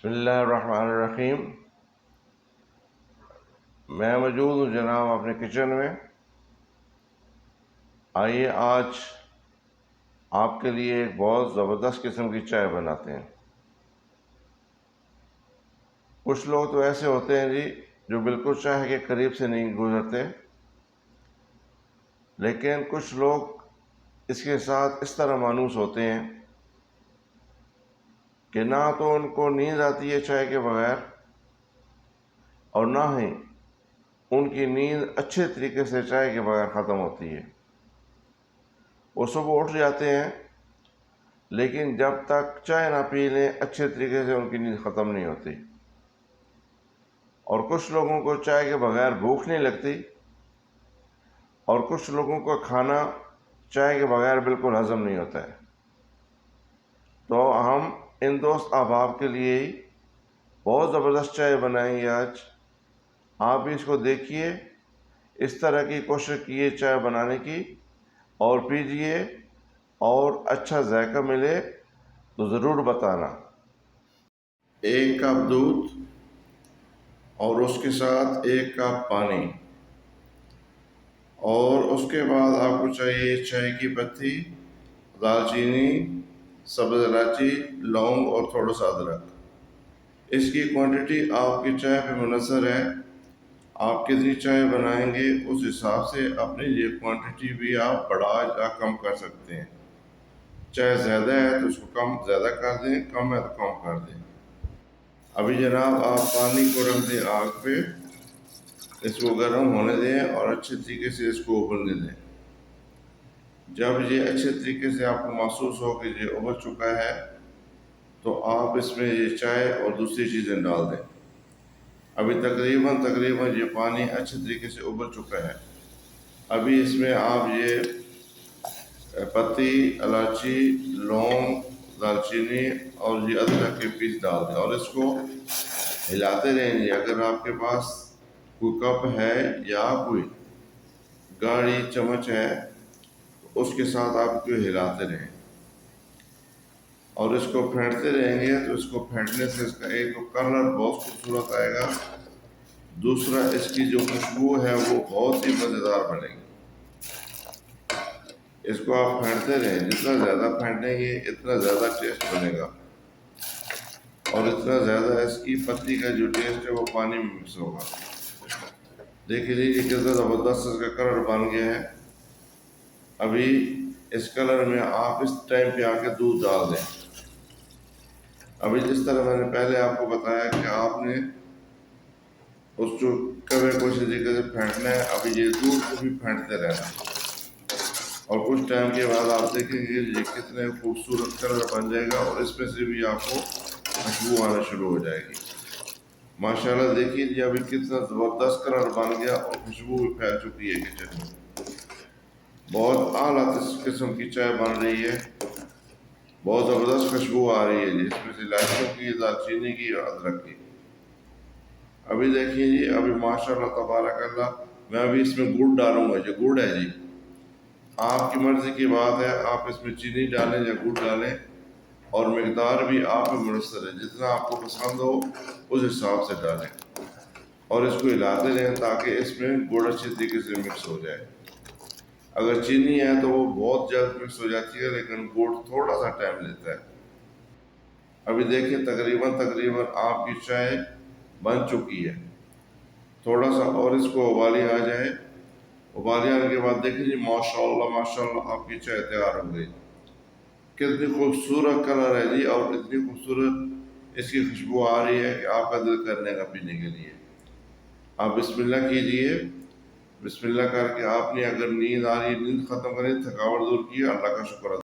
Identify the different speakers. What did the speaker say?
Speaker 1: بسم اللہ الرحمن الرحیم۔ میں موجود ہوں جناب اپنے کچن میں۔ آئیے آج آپ کے لیے ایک بہت زبردست قسم کی چائے بناتے ہیں۔ کچھ لوگ تو ایسے ہوتے ہیں جی جو بالکل چائے کے قریب سے نہیں گزرتے، لیکن کچھ لوگ اس کے ساتھ اس طرح مانوس ہوتے ہیں کہ نہ تو ان کو نیند آتی ہے چائے کے بغیر، اور نہ ہی ان کی نیند اچھے طریقے سے چائے کے بغیر ختم ہوتی ہے۔ وہ صبح اٹھ جاتے ہیں، لیکن جب تک چائے نہ پی لیں اچھے طریقے سے ان کی نیند ختم نہیں ہوتی۔ اور کچھ لوگوں کو چائے کے بغیر بھوک نہیں لگتی، اور کچھ لوگوں کا کھانا چائے کے بغیر بالکل ہضم نہیں ہوتا ہے۔ تو ہم ان دوست احباب کے لیے ہی بہت زبردست چائے بنائیں گے آج۔ آپ بھی اس کو دیکھیے، اس طرح کی کوشش کیے چائے بنانے کی اور پیجئے، اور اچھا ذائقہ ملے تو ضرور بتانا۔ 1 کپ دودھ اور اس کے ساتھ 1 کپ پانی، اور اس کے بعد آپ کو چاہیے چائے کی پتی، دال چینی، سبز الائچی، لونگ اور تھوڑا سا ادرک۔ اس کی کوانٹٹی آپ کی چائے پہ منحصر ہے، آپ کتنی چائے بنائیں گے اس حساب سے اپنی یہ کوانٹٹی بھی آپ بڑھا یا کم کر سکتے ہیں۔ چائے زیادہ ہے تو اس کو زیادہ کر دیں، کم ہے تو کم کر دیں۔ ابھی جناب آپ پانی کو رکھ دیں آگ پہ، اس کو گرم ہونے دیں اور اچھے طریقے سے اس کو ابلنے دیں۔ جب یہ اچھے طریقے سے آپ کو محسوس ہو کہ یہ ابل چکا ہے تو آپ اس میں یہ چائے اور دوسری چیزیں ڈال دیں۔ ابھی تقریباً یہ پانی اچھے طریقے سے ابل چکا ہے۔ ابھی اس میں آپ یہ پتی، الائچی، لونگ، دال چینی اور یہ ادرک کے پیس ڈال دیں، اور اس کو ہلاتے رہیں گے۔ اگر آپ کے پاس کوئی کپ ہے یا کوئی گاڑی چمچ ہے تو اس کے ساتھ آپ کو ہلاتے رہیں، اور اس کو پھینٹتے رہیں گے تو اس کو پھینٹنے سے اس کا ایک تو کلر بہت خوبصورت آئے گا، دوسرا اس کی جو خوشبو ہے وہ بہت ہی مزیدار بنے گی۔ اس کو آپ پھینٹتے رہیں، جتنا زیادہ پھینٹیں گے اتنا زیادہ ٹیسٹ بنے گا، اور اتنا زیادہ اس کی پتی کا جو ٹیسٹ ہے وہ پانی میں مکس ہوگا۔ دیکھ لیجیے کتنا زبردست اس کا کلر بن گیا ہے۔ ابھی اس کلر میں آپ اس ٹائم پہ آ کے دودھ ڈال دیں۔ ابھی جس طرح میں نے پہلے آپ کو بتایا کہ آپ نے اس جو کوے کو اسی طریقے سے پھینٹنا ہے، ابھی یہ دودھ کو بھی پھینٹتے رہنا، اور کچھ ٹائم کے بعد آپ دیکھیں گے یہ کتنے خوبصورت کلر بن جائے گا، اور اس میں سے بھی آپ کو خوشبو آنا شروع ہو جائے گی۔ ماشاءاللہ دیکھیے جی ابھی کتنا زبردست کلر بن گیا اور خوشبو بھی پھیل چکی ہے کچن میں۔ بہت اعلیٰ قسم کی چائے بن رہی ہے، بہت زبردست خوشبو آ رہی ہے جی، اس میں سے الائچیوں کی، دال چینی کی اور ادرک کی۔ ابھی دیکھیے جی ابھی ماشاءاللہ تبارک اللہ، میں ابھی اس میں گڑ ڈالوں گا۔ جو گڑ ہے جی آپ کی مرضی کی بات ہے، آپ اس میں چینی ڈالیں یا گڑ ڈالیں، اور مقدار بھی آپ پہ منحصر ہے، جتنا آپ کو پسند ہو اس حساب سے ڈالیں، اور اس کو ہلاتے رہیں تاکہ اس میں گڑ اچھی طریقے سے مکس ہو جائے۔ اگر چینی ہے تو وہ بہت جلد مکس ہو جاتی ہے، لیکن گڑ تھوڑا سا ٹائم لیتا ہے۔ ابھی دیکھیں تقریباً آپ کی چائے بن چکی ہے۔ تھوڑا سا اور اس کو ابالی آ جائے، ابالی آنے کے بعد دیکھیں جی ماشاءاللہ آپ کی چائے تیار ہو گئی۔ کتنی خوبصورت کلر ہے جی، اور اتنی خوبصورت اس کی خوشبو آ رہی ہے کہ آپ کا دل کرنے کا پینے کے لیے۔ آپ بسم اللہ کیجئے، بسم اللہ کر کے آپ نے اگر نیند آ رہی ہے نیند ختم کریں، تھکاوٹ دور کی، اللہ کا شکر ادا